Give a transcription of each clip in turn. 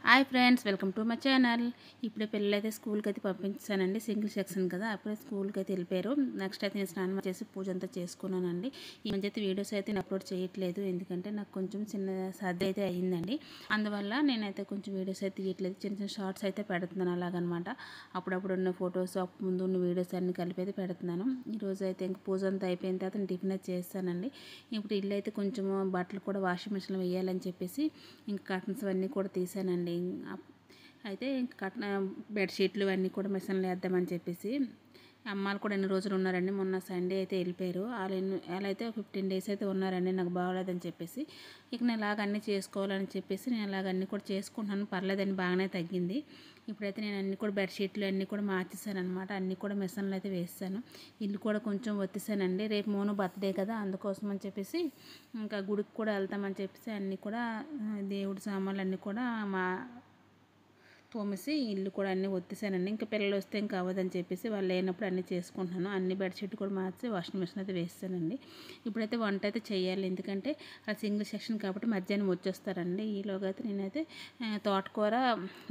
Hi friends, welcome to my channel. ఇప్పుడే పిల్లలైతే స్కూల్కి అయితే పంపించానండి. సింగిల్ సెక్షన్ కదా, అప్పుడే స్కూల్కి అయితే వెళ్ళిపోయారు. నెక్స్ట్ అయితే నేను స్నానం చేసి పూజ అంతా చేసుకున్నానండి. ఈ మధ్య అయితే వీడియోస్ అయితే నేను అప్లోడ్ చేయట్లేదు, ఎందుకంటే నాకు కొంచెం చిన్న సర్ది అయితే అయ్యిందండి. అందువల్ల నేనైతే కొంచెం వీడియోస్ అయితే తీయట్లేదు. చిన్న చిన్న షార్ట్స్ అయితే పెడుతున్నాను అలాగనమాట. అప్పుడప్పుడు ఉన్న ఫొటోస్, ముందు ఉన్న వీడియోస్ అన్ని కలిపి అయితే పెడుతున్నాను. ఈరోజు అయితే ఇంక పూజ అంతా అయిపోయిన తర్వాత టిఫిన్ అయితే చేస్తానండి. ఇప్పుడు ఇల్లు అయితే కొంచెం బట్టలు కూడా వాషింగ్ మిషన్లో వేయాలని చెప్పేసి ఇంకా కర్టన్స్ అన్నీ కూడా తీసానండి. అయితే కట్న బెడ్షీట్లు అన్నీ కూడా మిషన్లో వేద్దామని చెప్పేసి అమ్మాలు కూడా ఎన్ని రోజులు ఉన్నారండి. మొన్న సండే అయితే వెళ్ళిపోయారు. వాళ్ళు అయితే 15 days అయితే ఉన్నారండి. నాకు బాగోలేదని చెప్పేసి ఇక నేను ఇలాగ అన్నీ చేసుకోవాలని చెప్పేసి నేను ఇలాగ అన్నీ కూడా చేసుకుంటున్నాను. పర్లేదని బాగానే తగ్గింది. ఇప్పుడైతే నేను అన్నీ కూడా బెడ్షీట్లు అన్నీ కూడా మార్చేసాను అనమాట. అన్నీ కూడా మిషన్లో అయితే వేసాను. ఇల్లు కూడా కొంచెం ఒత్తిసానండి. రేపు మోను బర్త్డే కదా, అందుకోసం అని చెప్పేసి ఇంకా గుడికి కూడా వెళ్తామని చెప్పేసి అన్నీ కూడా దేవుడి సామాన్లు అన్నీ కూడా తోమేసి ఇల్లు కూడా అన్నీ ఒత్తేసానండి. ఇంకా పిల్లలు వస్తే ఇంకా అవ్వదని చెప్పేసి వాళ్ళు లేనప్పుడు అన్నీ చేసుకుంటున్నాను. అన్ని బెడ్షీట్ కూడా మార్చి వాషింగ్ మిషన్ అయితే వేస్తానండి. ఇప్పుడైతే వంట అయితే చేయాలి, ఎందుకంటే అది సింగిల్ సెక్షన్ కాబట్టి మధ్యాహ్నం వచ్చేస్తారండి. ఈలోగా అయితే నేనైతే తోటకూర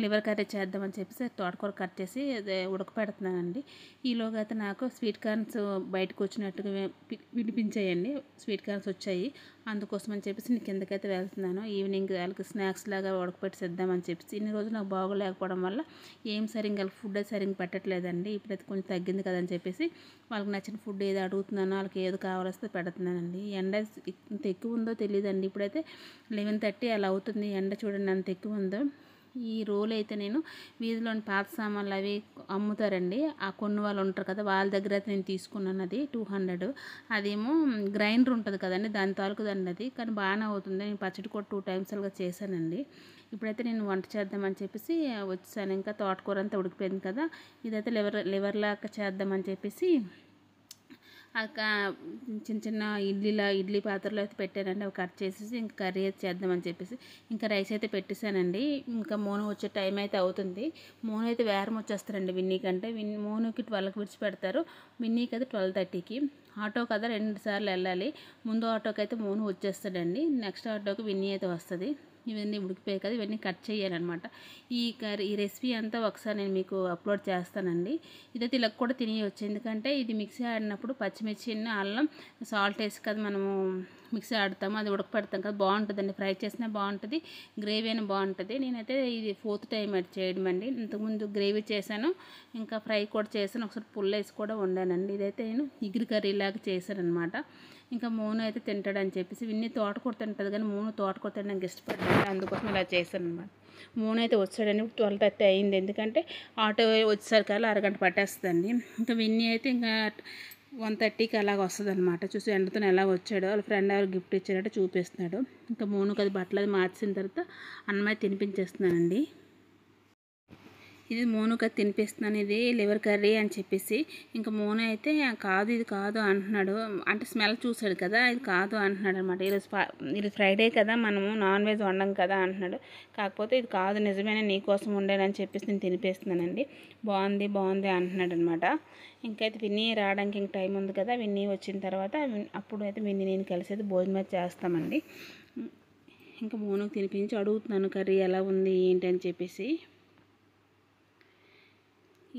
లివర్ కర్రీ చేద్దామని చెప్పేసి తోటకూర కట్ చేసి ఉడకపెడుతున్నానండి. ఈలోగా అయితే నాకు స్వీట్ కార్న్స్ బయటకు వచ్చినట్టుగా వినిపించాయండి. స్వీట్ కార్న్స్ వచ్చాయి, అందుకోసం అని చెప్పేసి నేను కిందకైతే వెళ్తున్నాను. ఈవినింగ్ వాళ్ళకి స్నాక్స్ లాగా ఉడకపెట్టి చేద్దామని చెప్పేసి ఇన్ని రోజులు నాకు బాగోలేకపోవడం వల్ల ఏం సరిగ్గా ఫుడ్ అయితే సరిగ్గా పెట్టట్లేదండి. ఇప్పుడైతే కొంచెం తగ్గింది కదని చెప్పేసి వాళ్ళకి నచ్చిన ఫుడ్ ఏది అడుగుతున్నానో వాళ్ళకి ఏది కావాల్స్తే పెడుతున్నానండి. ఎండ ఇంత ఎక్కువ ఉందో తెలియదండి. ఇప్పుడైతే 11:30 అలా అవుతుంది. ఎండ చూడండి ఎంత ఎక్కువ ఉందో. ఈ రోల్ అయితే నేను వీధిలోని పాత సామాన్లు అవి అమ్ముతారండి. ఆ కొన్ని వాళ్ళు ఉంటారు కదా, వాళ్ళ దగ్గర అయితే నేను తీసుకున్నాను. అది 200. అదేమో గ్రైండర్ ఉంటుంది కదండి, దాని తాలూకుదండి అది. కానీ బాగానే అవుతుంది. నేను పచ్చడి కూడా 2 times అలాగా చేశానండి. ఇప్పుడైతే నేను వంట చేద్దామని చెప్పేసి వచ్చాను. ఇంకా తోటకూర అంతా ఉడికిపోయింది కదా, ఇదైతే లివర్ లాగా చేద్దామని చెప్పేసి చిన్న చిన్న ఇడ్లీ పాత్రలో అయితే పెట్టానండి. అవి కట్ చేసేసి ఇంకా కర్రీ అయితే చేద్దామని చెప్పేసి ఇంకా రైస్ అయితే పెట్టేశానండి. ఇంకా మోను వచ్చే టైం అయితే అవుతుంది. మోను అయితే వేరం వచ్చేస్తారండి విన్నీ కంటే. మోనుకి 12కి విడిచిపెడతారు, విన్నీకి అయితే 12:30కి. ఆటో కదా 2 సార్లు వెళ్ళాలి. ముందు ఆటోకి అయితే మోను వచ్చేస్తాడండి, నెక్స్ట్ ఆటోకి విన్నీ అయితే వస్తుంది. ఇవన్నీ ఉడికిపోయాయి కదా, ఇవన్నీ కట్ చేయాలన్నమాట. ఈ రెసిపీ అంతా ఒకసారి నేను మీకు అప్లోడ్ చేస్తానండి. ఇదైతే ఇలా కూడా తినేయచ్చు, ఎందుకంటే ఇది మిక్సీ ఆడినప్పుడు పచ్చిమిర్చి, అల్లం, సాల్ట్ వేసి కదా మనము మిక్సీ ఆడతాము, అది ఉడకపెడతాం కదా, బాగుంటుందండి. ఫ్రై చేసినా బాగుంటుంది, గ్రేవీ అయినా బాగుంటుంది. నేనైతే ఇది 4th time అది చేయడం అండి. ఇంతకుముందు గ్రేవీ చేశాను, ఇంకా ఫ్రై కూడా చేశాను, ఒకసారి పుల్ల వేసి కూడా వండానండి. ఇదైతే నేను ఇగురు కర్రీ లాగా చేశాను అనమాట. ఇంకా మోను అయితే తింటాడని చెప్పేసి విన్ని తోటకూర తింటుంది, కానీ మోను తోటకూర తినడానికి ఇష్టపడ్డాడు, అందుకోసం ఇలా చేశాను అనమాట. మోను అయితే వచ్చాడండి. 12:30 అయింది, ఎందుకంటే ఆటో వచ్చేసరికి అరగంట పట్టేస్తుందండి. ఇంకా విన్నీ అయితే ఇంకా 1:30కి అలాగ వస్తుంది అనమాట. చూసి ఎండతో ఎలా వచ్చాడో, వాళ్ళ ఫ్రెండ్ ఎవరు గిఫ్ట్ ఇచ్చారంటే చూపిస్తున్నాడు. ఇంకా మోనుకి అది బట్టలు అది మార్చిన తర్వాత అన్నం అయితే తినిపించేస్తున్నానండి. ఇది మోనుకి అది తినిపిస్తున్నాను, ఇది లివర్ కర్రీ అని చెప్పేసి. ఇంకా మోను అయితే కాదు ఇది కాదు అంటున్నాడు. అంటే స్మెల్ చూసాడు కదా, ఇది కాదు అంటున్నాడు అనమాట. ఈరోజు ఫ్రైడే కదా, మనము నాన్ వెజ్ వండం కదా అంటున్నాడు. కాకపోతే ఇది కాదు, నిజమేనా నీకోసం వండానని చెప్పేసి నేను తినిపిస్తున్నానండి. బాగుంది బాగుంది అంటున్నాడు అనమాట. ఇంకైతే విన్నీ రావడానికి ఇంక టైం ఉంది కదా, విన్నీ వచ్చిన తర్వాత అప్పుడు అయితే విన్నీ నేను కలిసి అయితే భోజనం చేస్తామండి. ఇంకా మోనుకి తినిపించి అడుగుతున్నాను కర్రీ ఎలా ఉంది ఏంటి అని చెప్పేసి.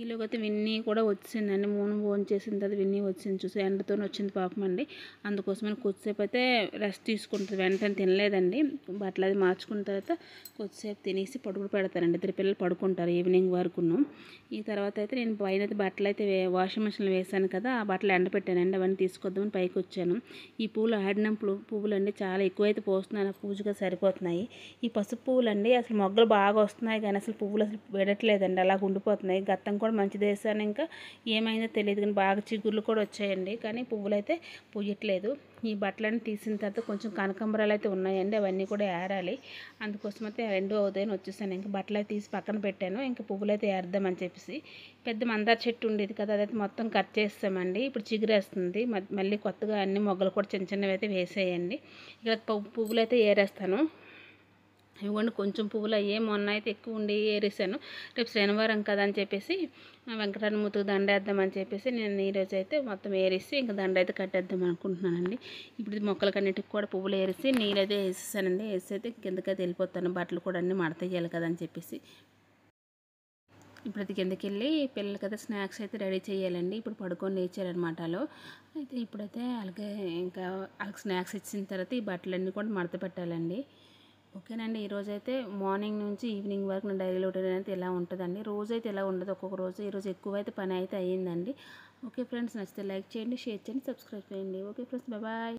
ఈలోగైతే విన్నీ కూడా వచ్చిందండి. మోను ఫోన్ చేసిన తర్వాత విన్నీ వచ్చింది. చూసి ఎండతో వచ్చింది పాపం అండి. అందుకోసమని కొద్దిసేపు అయితే రెస్ట్ తీసుకుంటుంది, వెంటనే తినలేదండి. బట్టలు అది మార్చుకున్న తర్వాత కొద్దిసేపు తినేసి పడుకుని పెడతారండి. 2 పిల్లలు పడుకుంటారు ఈవినింగ్ వరకును. ఈ తర్వాత అయితే నేను పైన బట్టలు అయితే వాషింగ్ మిషన్లో వేసాను కదా, ఆ బట్టలు ఎండపెట్టానండి. అవన్నీ తీసుకొద్దామని పైకి వచ్చాను. ఈ పూలు ఆడిన పువ్వులు అండి చాలా ఎక్కువైతే పోస్తున్నాను, పూజగా సరిపోతున్నాయి. ఈ పసుపు పువ్వులు అండి అసలు మొగ్గలు బాగా వస్తున్నాయి, కానీ అసలు పువ్వులు అసలు విడట్లేదండి, అలా ఉండిపోతున్నాయి. గత్తం కూడా మంచిది వేసాను, ఇంకా ఏమైందో తెలియదు, కానీ బాగా చిగుర్లు కూడా వచ్చాయండి, కానీ పువ్వులు అయితే పూయట్లేదు. ఈ బట్టలన్నీ తీసిన తర్వాత కొంచెం కనకాంబరాలు అయితే ఉన్నాయండి, అవన్నీ కూడా ఏరాలి. అందుకోసం అయితే 2 అవుతాయని వచ్చేసాను. ఇంకా బట్టలు అయితే తీసి పక్కన పెట్టాను, ఇంకా పువ్వులు అయితే ఏరుద్దామని చెప్పేసి. పెద్ద మందార చెట్టు ఉండేది కదా, అదైతే మొత్తం కట్ చేస్తామండి. ఇప్పుడు చిగురేస్తుంది, మళ్ళీ కొత్తగా అన్ని మొగ్గలు కూడా చిన్న చిన్నవి అయితే వేసేయండి. ఇక్కడ పువ్వులు అయితే ఏరేస్తాను. ఇవ్వండి కొంచెం పువ్వులు అయ్యే మొన్న అయితే ఎక్కువ ఉండి ఏరేసాను. రేపు శనివారం కదా అని చెప్పేసి వెంకటరమూర్తికి దండ వేద్దామని చెప్పేసి నేను ఈరోజు అయితే మొత్తం ఏరేసి ఇంకా దండ అయితే కట్టేద్దాం అనుకుంటున్నానండి. ఇప్పుడు మొక్కలకన్నిటికి కూడా పువ్వులు ఏరేసి నీళ్ళైతే వేసేసానండి. వేసి అయితే కిందకైతే వెళ్ళిపోతాను. బట్టలు కూడా అన్నీ మడత చేయాలి కదా అని చెప్పేసి ఇప్పుడు అది కిందకి వెళ్ళి పిల్లలకైతే స్నాక్స్ అయితే రెడీ చేయాలండి. ఇప్పుడు పడుకొని లేచారనమాట వాళ్ళు. అయితే ఇప్పుడైతే అలాగే ఇంకా వాళ్ళకి స్నాక్స్ ఇచ్చిన తర్వాత ఈ బట్టలన్నీ కూడా మడత పెట్టాలండి. ఓకేనండి. ఈరోజైతే మార్నింగ్ నుంచి ఈవినింగ్ వరకు నా డైలీ రొటీన్ అయితే ఇలా ఉంటుందండి. రోజైతే ఇలా ఉండదు. ఒక్కొక్క రోజు ఈరోజు ఎక్కువ అయితే పని అయితే అయ్యిందండి. ఓకే ఫ్రెండ్స్, నచ్చితే లైక్ చేయండి, షేర్ చేయండి, సబ్స్క్రైబ్ చేయండి. Okay friends, bye.